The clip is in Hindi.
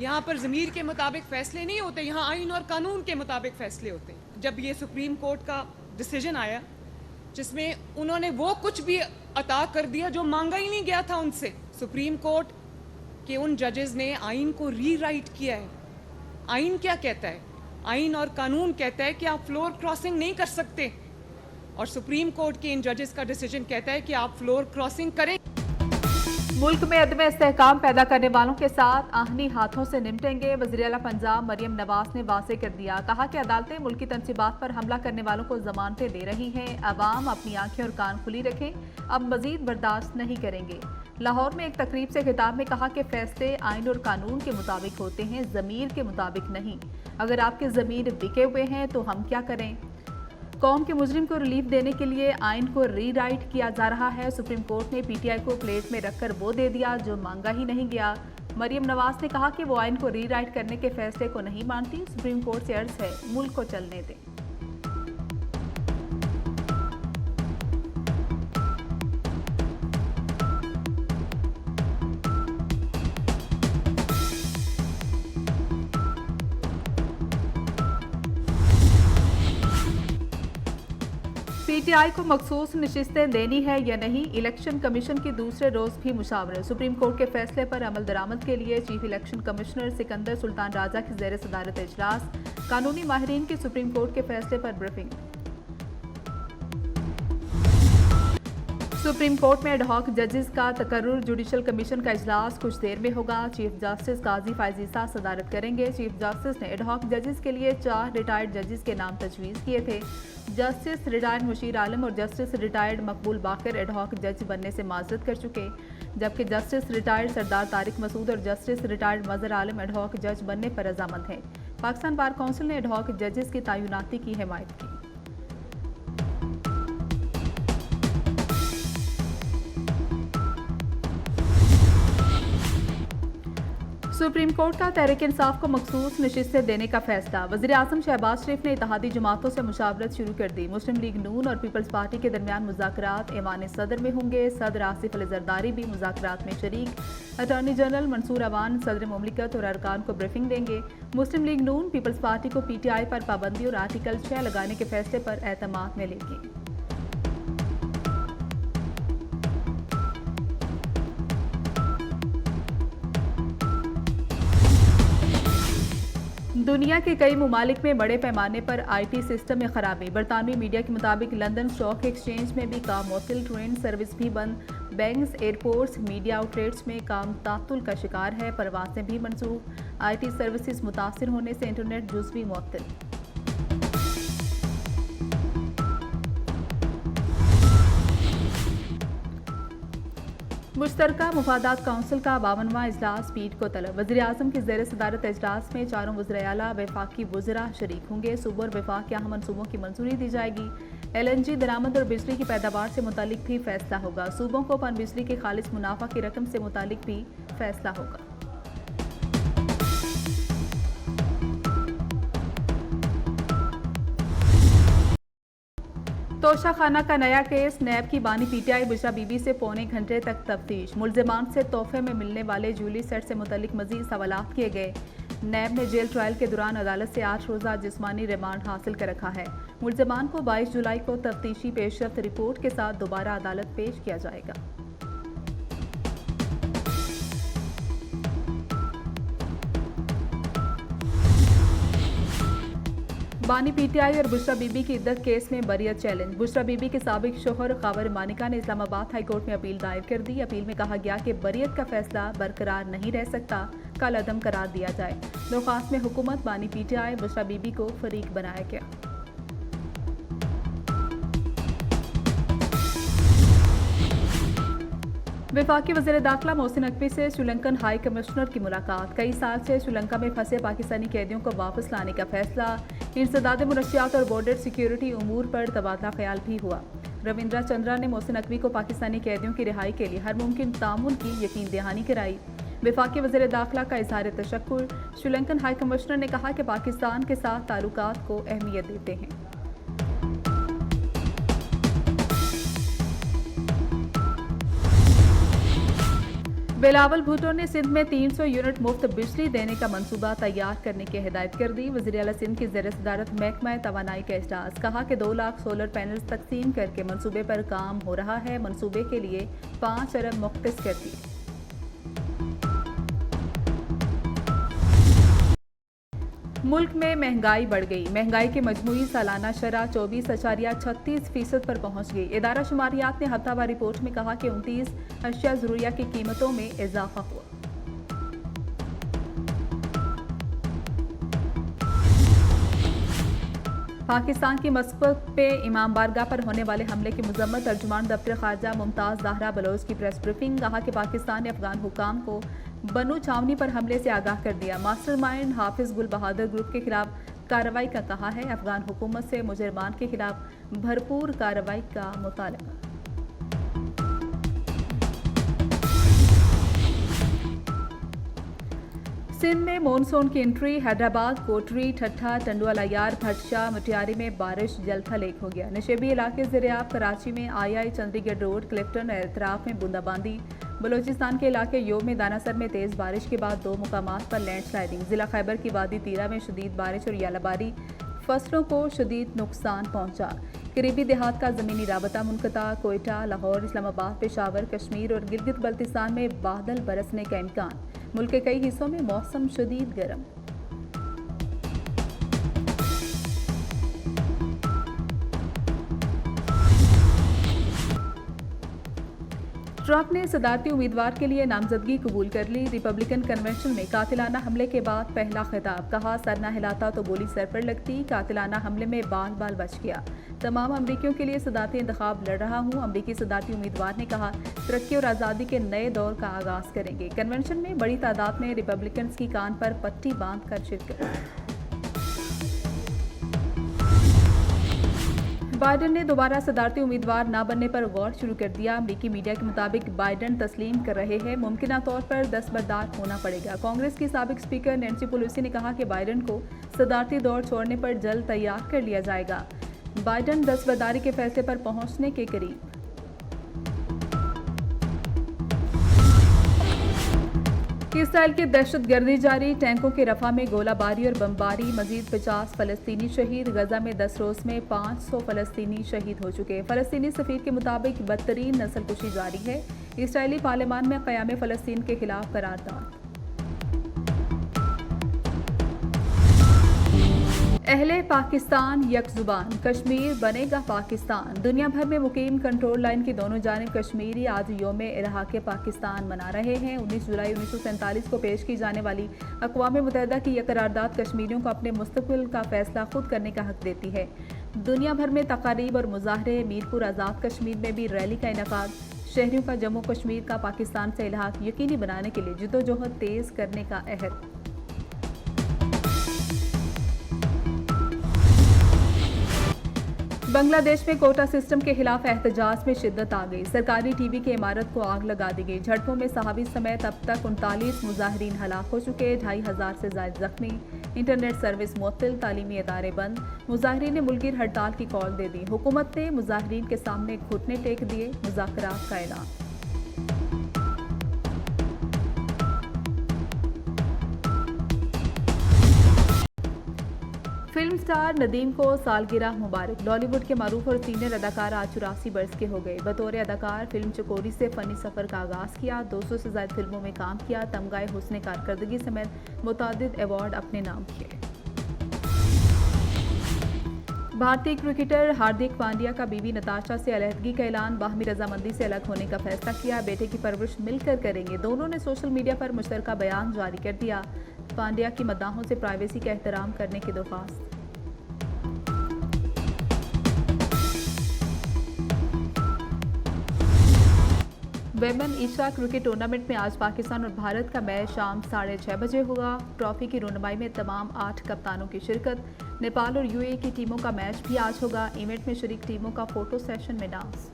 यहाँ पर ज़मीर के मुताबिक फ़ैसले नहीं होते, यहाँ आइन और कानून के मुताबिक फ़ैसले होते हैं। जब ये सुप्रीम कोर्ट का डिसीजन आया जिसमें उन्होंने वो कुछ भी अता कर दिया जो मांगा ही नहीं गया था उनसे, सुप्रीम कोर्ट के उन जजेस ने आइन को रीराइट किया है। आइन क्या कहता है? आइन और कानून कहता है कि आप फ्लोर क्रॉसिंग नहीं कर सकते, और सुप्रीम कोर्ट के इन जजेस का डिसीजन कहता है कि आप फ्लोर क्रॉसिंग करें। मुल्क में अदम इस्तेहकाम पैदा करने वालों के साथ आहनी हाथों से निपटेंगे। वज़ीर आला पंजाब मरियम नवाज ने वाज़े कर दिया, कहा कि अदालतें मुल्की तनसीबात पर हमला करने वालों को जमानतें दे रही हैं। अवाम अपनी आंखें और कान खुली रखें, अब मजीद बर्दाश्त नहीं करेंगे। लाहौर में एक तकरीब से खिताब में कहा कि फैसले आइन और कानून के मुताबिक होते हैं, ज़मीर के मुताबिक नहीं। अगर आपके ज़मीर बिके हुए हैं तो हम क्या करें? कौम के मुजरिम को रिलीफ देने के लिए आइन को रीराइट किया जा रहा है। सुप्रीम कोर्ट ने पीटीआई को प्लेट में रखकर वो दे दिया जो मांगा ही नहीं गया। मरियम नवाज ने कहा कि वो आइन को रीराइट करने के फैसले को नहीं मानती। सुप्रीम कोर्ट से अर्ज है मुल्क को चलने दें। पीटीआई को मखसूस नशिस्तें देनी है या नहीं, इलेक्शन कमीशन की दूसरे रोज भी मुशावरत। सुप्रीम कोर्ट के फैसले पर अमल दरामद के लिए chief election commissioner Sikandar Sultan Raja की ज़ेर सदारत इजलास। कानूनी माहिरीन की सुप्रीम कोर्ट के फैसले पर ब्रीफिंग। सुप्रीम कोर्ट में एडहॉक जजेस का तकर्रुर। जुडिशल कमीशन का इजलास कुछ देर में होगा। चीफ जस्टिस काजी फायजीसा सदारत करेंगे। चीफ जस्टिस ने एडहॉक जजेस के लिए 4 रिटायर्ड जजेस के नाम तजवीज़ किए थे। जस्टिस रिटायर्ड मुशीर आलम और जस्टिस रिटायर्ड मकबूल बाकर एडहॉक जज बनने से माजरत कर चुके, जबकि जस्टिस रिटायर्ड सरदार तारिक मसूद और जस्टिस रिटायर्ड मजहर आलम एडहॉक जज बनने पर रजामंद हैं। पाकिस्तान बार कौंसिल ने एडहॉक जजेस की तैनाती की हिमायत की। सुप्रीम कोर्ट का तहरीक इंसाफ को मखसूस नशिस्तें देने का फैसला। वज़ीर आज़म शहबाज शरीफ ने इत्तेहादी जमातों से मुशावरत शुरू कर दी। मुस्लिम लीग नून और पीपल्स पार्टी के दरमियान मुज़ाकरात ऐवान सदर में होंगे। सदर आसिफ अली जरदारी भी मुज़ाकरात में शरीक। अटॉर्नी जनरल मंसूर अवान सदर मुमलिकत और अरकान को ब्रीफिंग देंगे। मुस्लिम लीग नून पीपल्स पार्टी को पीटीआई पर पाबंदी और आर्टिकल 6 लगाने के फैसले पर एतमाद में लेगी। दुनिया के कई ममालिक में बड़े पैमाने पर आईटी सिस्टम में खराबी। बरतानवी मीडिया के मुताबिक लंदन स्टॉक एक्सचेंज में भी काम मुअत्तल, ट्रेन सर्विस भी बंद, बैंक्स, एयरपोर्ट्स, मीडिया आउटलेट्स में काम तातुल का शिकार है, परवासें भी मनसूख। आईटी सर्विसेज मुतासिर होने से इंटरनेट जुज़वी मुअत्तल। मुश्तरका मुफादात काउंसिल का 52वां इजलास पीठ को तलब। वज़ीर आज़म की ज़ेर सदारत इजलास में चारों वज़ीर आला वफाकी वज़रा शरीक होंगे। सूबों और वफाक के अहम मनसूबों की मंजूरी दी जाएगी। LNG दरामद और बिजली की पैदावार से मुतालिक भी फैसला होगा। सूबों को पन बिजली के खालिस मुनाफा की रकम से मुतालिक भी फैसला होगा। तोशा खाना का नया केस। नैब की बानी पीटीआई बुशरा बीबी से पौने घंटे तक तफ्तीश। मुलजिमान से तोहफे में मिलने वाले ज्वेलरी सेट से मुतल्लिक मजीद सवालात किए गए। नैब ने जेल ट्रायल के दौरान अदालत से 8 रोज़ा जिस्मानी रिमांड हासिल कर रखा है। मुलजिमान को 22 जुलाई को तफ्तीशी पेशरफ्त रिपोर्ट के साथ दोबारा अदालत पेश किया जाएगा। बानी पीटीआई और बुशरा बीबी की इद्दत केस में बरियत चैलेंज। बुशरा बीबी के साबिक शोहर कावर मानिका ने इस्लामाबाद हाई कोर्ट में अपील दायर कर दी। अपील में कहा गया कि बरियत का फैसला बरकरार नहीं रह सकता, कल अदम करार दिया जाए। दरख्वास्त में हुकूमत, बानी पीटीआई, बुशरा बीबी को फरीक बनाया गया। वफाकी वज़ीर दाखिला मोहसिन नकवी से श्रीलंकन हाई कमिश्नर की मुलाकात। कई साल से श्रीलंका में फंसे पाकिस्तानी कैदियों को वापस लाने का फैसला। इंसदाद मुनशियात और बॉर्डर सिक्योरिटी उमूर पर तबादला ख्याल भी हुआ। रविंद्रा चंद्रा ने मोहसिन नकवी को पाकिस्तानी कैदियों की रिहाई के लिए हर मुमकिन तामुन की यकीन दहानी कराई। वफाकी वज़ीर दाखिला का इज़हार तशक्कुर। श्रीलंकन हाई कमिश्नर ने कहा कि पाकिस्तान के साथ ताल्लुकात को अहमियत देते हैं। बिलावल भुट्टो ने सिंध में 300 यूनिट मुफ्त बिजली देने का मंसूबा तैयार करने की हिदायत कर दी। वज़ीर आला सिंध की ज़ेर सदारत महकमा तवानाई का इजलास, कहा कि 2 लाख सोलर पैनल्स तकसीम करके मंसूबे पर काम हो रहा है। मंसूबे के लिए 5 अरब मुख्तस कर दी। मुल्क में महंगाई बढ़ गई। महंगाई की मजमूई सालाना शरह 24.36% पर पहुंच गई। इदारा शुमारियात ने हफ्तावार रिपोर्ट में कहा कि 29 अशिया ज़रूरिया की कीमतों में इजाफा हुआ। पाकिस्तान की मस्कत पे इमाम बारगाह पर होने वाले हमले की मजम्मत। तर्जुमान दफ्तर खारजा मुमताज़ ज़ाहरा बलोच की प्रेस ब्रीफिंग, कहा कि पाकिस्तान ने अफगान हुकाम को बनु छावनी पर हमले से आगाह कर दिया। मास्टरमाइंड हाफिज गुल बहादुर ग्रुप के खिलाफ कार्रवाई का कहा है। अफगान हुकूमत से मुजरमान के खिलाफ भरपूर कार्रवाई का मुतालबा। सिंध में मानसून की एंट्री। हैदराबाद, कोटरी, ठट्ठा, टंडुआलायार, भटशा, मटियारी में बारिश जलथल एक हो गया। नशेबी इलाके ज़रियाब कराची में आई चंडीगढ़ रोड, क्लिफ्टन एतराफ में बूंदाबांदी। बलोचिस्तान के इलाके योम में दानासर में तेज़ बारिश के बाद 2 मुकामात पर लैंडस्लाइडिंग। ज़िला खैबर की वादी तीरा में शदीद बारिश और यालाबारी, फसलों को शदीद नुकसान पहुंचा। करीबी देहात का ज़मीनी राबता मुनक़ता। कोयटा, लाहौर, इस्लामाबाद, पेशावर, कश्मीर और गिलगित बल्तिस्तान में बादल बरसने का इम्कान। मुल्क के कई हिस्सों में मौसम शदीद गर्म। ट्रंप ने सदारती उम्मीदवार के लिए नामजदगी कबूल कर ली। रिपब्लिकन कन्वेंशन में कातिलाना हमले के बाद पहला खिताब, कहा सर न हिलाता तो गोली सर पर लगती। कातिलाना हमले में बाल बाल बच गया। तमाम अमरीकियों के लिए सदारती इंतखाब लड़ रहा हूँ। अमरीकी सदारती उम्मीदवार ने कहा तरक्की और आज़ादी के नए दौर का आगाज करेंगे। कन्वेंशन में बड़ी तादाद में रिपब्लिकन्स की कान पर पट्टी बांध कर शिरकत। बाइडन ने दोबारा सदारती उम्मीदवार न बनने पर गौर शुरू कर दिया। अमरीकी मीडिया के मुताबिक बाइडन तस्लीम कर रहे हैं मुमकिना तौर पर दस्तबरदार होना पड़ेगा। कांग्रेस की साबिक स्पीकर नैन्सी पेलोसी ने कहा कि बाइडन को सदारती दौर छोड़ने पर जल्द तैयार कर लिया जाएगा। बाइडन दस्तबरदारी के फैसले पर पहुंचने के करीब। इसराइल की दहशतगर्दी जारी। टैंकों के रफा में गोलाबारी और बमबारी। मजीद 50 फ़लस्तीनी शहीद। गजा में 10 रोज़ में 500 फ़लस्तीनी शहीद हो चुके। फ़लस्तीनी सफ़ीर के मुताबिक बदतरीन नस्लकुशी जारी है। इसराइली पार्लियामान में क़याम फ़लस्तीन के खिलाफ करारदाद। अहले पाकिस्तान यकजुबान, कश्मीर बनेगा पाकिस्तान। दुनिया भर में मुकीम कंट्रोल लाइन की दोनों जानिब कश्मीरी आज योम इलाक़े पाकिस्तान मना रहे हैं। 19 जुलाई 1947 को पेश की जाने वाली अक़वाम मुत्तहिदा की यह करारदाद कश्मीरियों को अपने मुस्तक़बिल का फैसला खुद करने का हक देती है। दुनिया भर में तकारीब और मुज़ाहरे। मीरपुर आज़ाद कश्मीर में भी रैली का इनेकाद। शहरियों का जम्मू कश्मीर का पाकिस्तान से इल्हाक़ यकीनी बनाने के लिए जिद्दोजहद तेज़ करने का अहद। बांग्लादेश में कोटा सिस्टम के खिलाफ एहतजाज में शिद्दत आ गई। सरकारी टीवी की इमारत को आग लगा दी गई। झड़पों में सहाबी समेत अब तक 39 मुजाहिरीन हलाक हो चुके। 2500 से ज्यादा जख्मी। इंटरनेट सर्विस मुअत्तल। तालीमी इदारे बंद। मुजाहिरीन ने मुल्कीर हड़ताल की कॉल दे दी। हुकूमत ने मुजाहिरीन के सामने घुटने टेक दिए। मुज़ाकरात का ऐलान। फिल्म स्टार नदीम को सालगिरह मुबारक। बॉलीवुड के मारूफ और सीनियर अदाकार आज 84 बरस के हो गए। बतौर अदाकार फिल्म चकोरी से फ़नी सफ़र का आगाज़ किया। 200 से ज़्यादा फिल्मों में काम किया। तमगाए हुस्न कारकर्दगी समेत मुतादिद अवार्ड अपने नाम किए। भारतीय क्रिकेटर हार्दिक पांड्या का बीवी नताशा से अलहदगी का ऐलान। बाहमी रजामंदी से अलग होने का फैसला किया। बेटे की परवरिश मिलकर करेंगे। दोनों ने सोशल मीडिया पर मुश्तरका बयान जारी कर दिया। पांड्या की मद्दाहों से प्राइवेसी का एहतराम करने की दरख्वास्त। वेमेन एशिया क्रिकेट टूर्नामेंट में आज पाकिस्तान और भारत का मैच शाम 6:30 बजे होगा। ट्रॉफी की रुनमाई में तमाम 8 कप्तानों की शिरकत। नेपाल और यूएई की टीमों का मैच भी आज होगा। इवेंट में शरीक टीमों का फोटो सेशन में डांस।